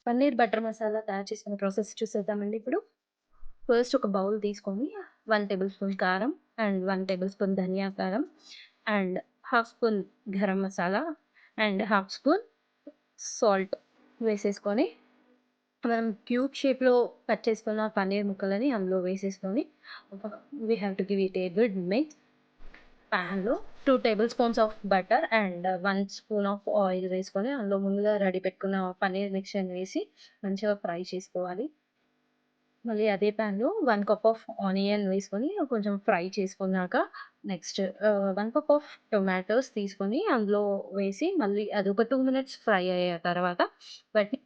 Paneer butter masala తయారు చేసుకునే process చూసేద్దామండి ఇప్పుడు. ఫస్ట్ ఒక బౌల్ తీసుకొని 1 టేబుల్ స్పూన్ కారం అండ్ 1 టేబుల్ స్పూన్ ధనియా కారం and half spoon garam masala and half spoon salt వేసేసుకొని మనం క్యూబ్ షేప్‌లో కట్ చేసుకున్న పన్నీర్ ముక్కలని అందులో వేసేసుకొని ఒక we have to give it a good mix. పాన్‌లో 2 tablespoons of butter and 1 spoon of oil వేసుకొని అందులో ముందుగా రెడీ పెట్టుకున్న పన్నీర్ మిక్స్చర్‌ని వేసి మంచిగా ఫ్రై చేసుకోవాలి. మళ్ళీ అదే పాన్‌లో 1 కప్ ఆఫ్ ఆనియన్ వేసుకొని కొంచెం ఫ్రై చేసుకున్నాక నెక్స్ట్ 1 కప్ ఆఫ్ టొమాటోస్ తీసుకొని అందులో వేసి మళ్ళీ అదొక 2 మినిట్స్ ఫ్రై అయ్యే తర్వాత వాటిని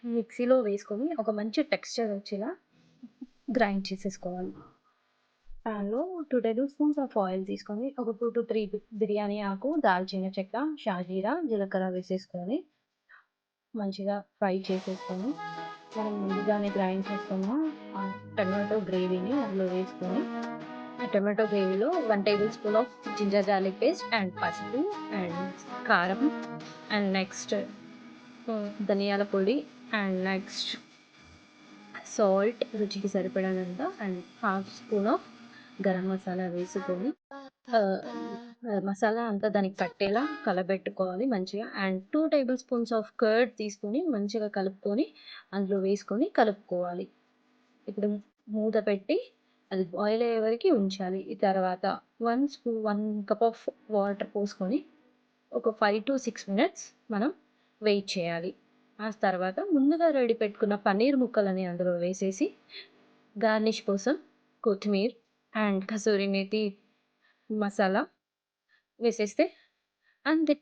మిక్సీలో వేసుకొని ఒక మంచి టెక్స్చర్ వచ్చేలా గ్రైండ్ చేసేసుకోవాలి. పాన్‌లో 2 టేబుల్ స్పూన్స్ ఆఫ్ ఆయిల్ తీసుకొని ఒక 2-3 బిర్యానీ ఆకు, దాల్చిన చెక్క, షాజీరా, జీలకర్ర వేసేసుకొని మంచిగా ఫ్రై చేసేసుకొని మనం ముందుగానే గ్రైండ్ చేసుకున్న టమాటో గ్రేవీని అందులో వేసుకొని ఆ టమాటో గ్రేవీలో 1 tablespoon of ginger garlic paste and పసుపు అండ్ కారం అండ్ నెక్స్ట్ ధనియాల పొడి అండ్ నెక్స్ట్ సాల్ట్ రుచికి సరిపడినంత and half spoon of garam masala వేసుకొని ఆహ్, మసాలా అంతా దానికి పట్టేలా కలబెట్టుకోవాలి మంచిగా. And 2 tablespoons of curd తీసుకొని మంచిగా కలుపుకొని అందులో వేసుకొని కలుపుకోవాలి. ఇప్పుడు మూత పెట్టి అది బాయిల్ అయ్యే వరకి ఉంచాలి. ఈ తర్వాత 1 కప్ ఆఫ్ వాటర్ పోసుకొని ఒక 5-6 మినిట్స్ మనం వెయిట్ చేయాలి. ఆ తర్వాత ముందుగా రెడీ పెట్టుకున్న పన్నీర్ ముక్కలని అందులో వేసేసి గార్నిష్ కోసం కొత్తిమీర అండ్ కసూరి మేతి మసాలా వేసేస్తే అంతే.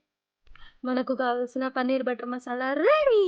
మనకు కావాల్సిన పన్నీర్ బటర్ మసాలా రెడీ.